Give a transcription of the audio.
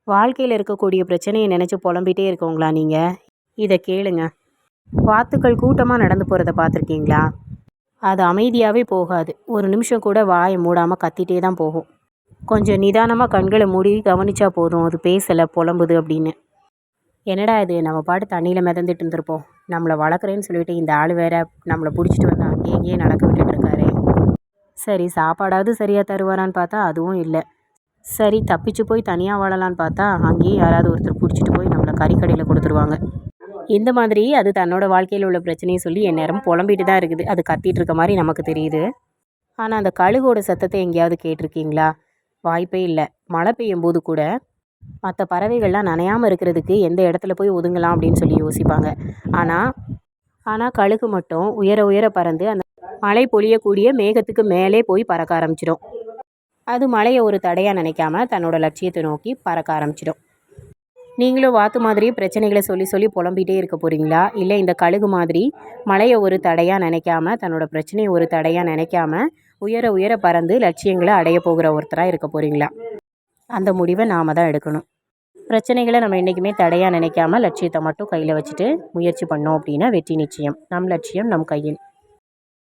வாழ்க்கையில் இருக்கக்கூடிய பிரச்சனையை நினச்சி புலம்பிகிட்டே இருக்கவங்களா நீங்கள்? இதை கேளுங்க. வாத்துக்கள் கூட்டமாக நடந்து போகிறத பார்த்துருக்கீங்களா? அது அமைதியாகவே போகாது. ஒரு நிமிஷம் கூட வாயை மூடாமல் கத்திட்டே தான் போகும். கொஞ்சம் நிதானமாக கண்களை மூடி கவனிச்சா போதும், அது பேசலை புலம்புது அப்படின்னு. என்னடா இது, நம்ம பாட்டு தண்ணியில் மிதந்துட்டு இருந்திருப்போம், நம்மளை வளர்க்குறேன்னு சொல்லிட்டு இந்த ஆள் வேற நம்மளை பிடிச்சிட்டு வந்து அங்கேயே இங்கேயே நடக்க விட்டுட்டு இருக்காரு. சரி, சாப்பாடாவது சரியாக தருவாரான்னு பார்த்தா அதுவும் இல்லை. சரி, தப்பிச்சு போய் தனியாக வாழலான்னு பார்த்தா அங்கேயே யாராவது ஒருத்தர் பிடிச்சிட்டு போய் நம்மளை கறிக்கடையில் கொடுத்துருவாங்க. இந்த மாதிரி அது தன்னோட வாழ்க்கையில் உள்ள பிரச்சனையை சொல்லி எந்நேரம் புலம்பிட்டு தான் இருக்குது. அது கத்திட்டு இருக்க மாதிரி நமக்கு தெரியுது. ஆனால் அந்த கழுகோட சத்தத்தை எங்கேயாவது கேட்டிருக்கீங்களா? வாய்ப்பே இல்லை. மழை பெய்யும் போது கூட மற்ற பறவைகள்லாம் நனையாமல் இருக்கிறதுக்கு எந்த இடத்துல போய் ஒதுங்கலாம் அப்படின்னு சொல்லி யோசிப்பாங்க. ஆனால் கழுகு மட்டும் உயர உயர பறந்து அந்த மழை பொழியக்கூடிய மேகத்துக்கு மேலே போய் பறக்க ஆரம்பிச்சிடும். அது மழையை ஒரு தடையாக நினைக்காம தன்னோட லட்சியத்தை நோக்கி பறக்க ஆரம்பிச்சிடும். நீங்களும் வாத்து மாதிரி பிரச்சனைகளை சொல்லி சொல்லி புலம்பிகிட்டே இருக்க போகிறீங்களா? இல்லை இந்த கழுகு மாதிரி மழையை ஒரு தடையாக நினைக்காம, தன்னோட பிரச்சனையை ஒரு தடையாக நினைக்காம உயர உயர பறந்து லட்சியங்களை அடைய போகிற ஒருத்தராக இருக்க போகிறீங்களா? அந்த முடிவை நாம் தான் எடுக்கணும். பிரச்சனைகளை நம்ம என்றைக்குமே தடையாக நினைக்காம லட்சியத்தை மட்டும் கையில் வச்சுட்டு முயற்சி பண்ணோம் அப்படின்னா வெற்றி நிச்சயம். நம் லட்சியம் நம் கையில்.